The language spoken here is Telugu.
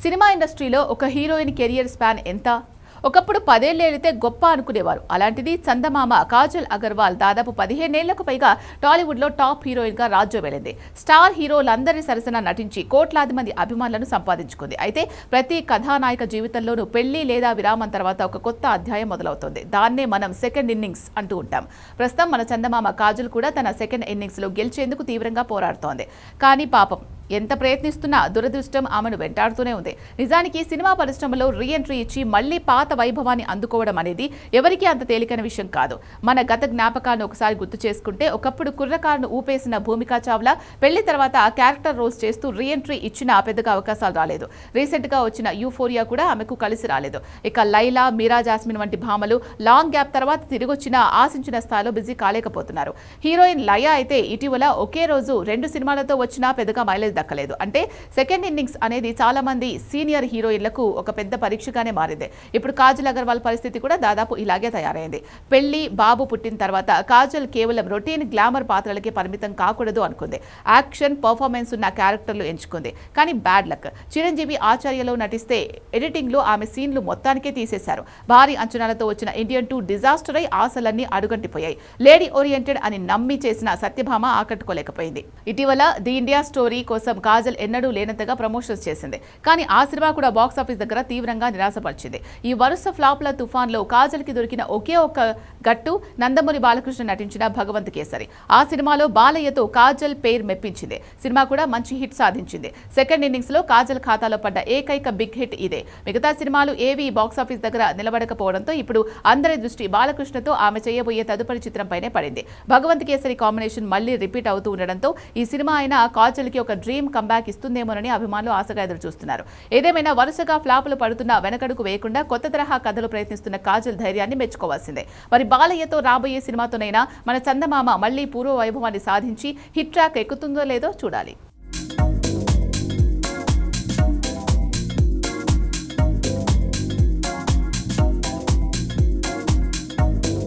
సినిమా ఇండస్ట్రీలో ఒక హీరోయిన్ కెరియర్ స్పాన్ ఎంత? ఒకప్పుడు 10 ఏళ్లైతే గొప్ప అనుకునేవారు. అలాంటిది చందమామ కాజల్ అగర్వాల్ దాదాపు 15 ఏళ్లకు పైగా టాలీవుడ్లో టాప్ హీరోయిన్గా రాజ్యం వెళ్లింది. స్టార్ హీరోలందరి సరసన నటించి కోట్లాది మంది అభిమానులను సంపాదించుకుంది. అయితే ప్రతి కథానాయక జీవితంలోనూ పెళ్లి లేదా విరామం తర్వాత ఒక కొత్త అధ్యాయం మొదలవుతుంది. దాన్నే మనం సెకండ్ ఇన్నింగ్స్ అంటూ ఉంటాం. ప్రస్తుతం మన చందమామ కాజల్ కూడా తన సెకండ్ ఇన్నింగ్స్లో గెలిచేందుకు తీవ్రంగా పోరాడుతోంది. కానీ పాపం ఎంత ప్రయత్నిస్తున్నా దురదృష్టం ఆమెను వెంటాడుతూనే ఉంది. నిజానికి సినిమా పరిశ్రమలో రీఎంట్రీ ఇచ్చి మళ్లీ పాత వైభవాన్ని అందుకోవడం అనేది ఎవరికీ అంత తేలికైన విషయం కాదు. మన గత జ్ఞాపకాలను ఒకసారి గుర్తు చేసుకుంటే ఒకప్పుడు కుర్రకారును ఊపేసిన భూమికా చావ్లా పెళ్లి తర్వాత క్యారెక్టర్ రోల్స్ చేస్తూ రీఎంట్రీ ఇచ్చినా పెద్దగా అవకాశాలు రాలేదు. రీసెంట్ గా వచ్చిన యూఫోరియా కూడా ఆమెకు కలిసి రాలేదు. ఇక లైలా, మీరా జాస్మిన్ వంటి భామలు లాంగ్ గ్యాప్ తర్వాత తిరిగొచ్చినా ఆశించిన స్థాయిలో బిజీ కాలేకపోతున్నారు. హీరోయిన్ లయా అయితే ఇటీవల ఒకే రోజు 2 సినిమాలతో వచ్చినా పెద్దగా మైలేజ్ దక్కలేదు. అంటే సెకండ్ ఇన్నింగ్స్ అనేది చాలా మంది సీనియర్ హీరోయిన్లకు ఒక పెద్ద పరీక్షగానే మారింది. ఇప్పుడు కాజల్ అగర్వాల్ పరిస్థితి కూడా దాదాపు ఇలాగే తయారైంది. పెళ్లి, బాబు పుట్టిన తర్వాత కాజల్ కేవలం రొటీన్ గ్లామర్ పాత్రలకే పరిమితం కాకూడదు అనుకుంది. యాక్షన్, పర్ఫార్మెన్స్ ఉన్న క్యారెక్టర్లు ఎంచుకుంది. కానీ బ్యాడ్ లక్. చిరంజీవి ఆచార్యలో నటిస్తే ఎడిటింగ్ లో ఆమె సీన్లు మొత్తానికే తీసేశారు. భారీ అంచనాలతో వచ్చిన ఇండియన్ 2 డిజాస్టర్ అయి ఆశలన్నీ అడుగంటిపోయాయి. లేడీ ఓరియంటెడ్ అని నమ్మి చేసిన సత్యభామ ఆకట్టుకోలేకపోయింది. ఇటీవల ది ఇండియా స్టోరీ కోసం కాజల్ ఎన్నడూ లేనంతగా ప్రమోషన్స్ చేసింది. కానీ ఆ సినిమా కూడా బాక్సాఫీస్ దగ్గర తీవ్రంగా నిరాశపరిచింది. ఈ వరుస ఫ్లాప్ల తుఫాన్లో కాజల్ కి దొరికిన ఒకే ఒక్క గట్టు నందమూరి బాలకృష్ణ నటించిన భగవంత్ కేసరి. ఆ సినిమాలో బాలయ్యతో కాజల్ పేరు మెప్పించింది. సినిమా కూడా మంచి హిట్ సాధించింది. సెకండ్ ఇన్నింగ్స్ లో కాజల్ ఖాతాలో పడ్డ ఏకైక బిగ్ హిట్ ఇదే. మిగతా సినిమాలు ఏవి బాక్సాఫీస్ దగ్గర నిలబడకపోవడంతో ఇప్పుడు అందరి దృష్టి బాలకృష్ణతో ఆమె చేయబోయే తదుపరి చిత్రంపైనే పడింది. భగవంత్ కేసరి కాంబినేషన్ మళ్లీ రిపీట్ అవుతూ ఉండడంతో ఈ సినిమా అయినా కాజల్ కి ఒక డ్రీమ్ కంబ్యాక్ ఇస్తుందేమోనని అభిమానులు ఆశగా ఎదురు చూస్తున్నారు. ఏదేమైనా వరుసగా ఫ్లాపులు పడుతున్న వెనకడుగు వేయకుండా కొత్త తరహా కథలు ప్రయత్నిస్తున్న కాజల్ ధైర్యాన్ని మెచ్చుకోవాల్సిందే. మరి బాలయ్యతో రాబోయే సినిమాతోనైనా మన చందమామ మళ్లీ పూర్వ వైభవాన్ని సాధించి హిట్ ట్రాక్ ఎక్కుతుందో లేదో చూడాలి.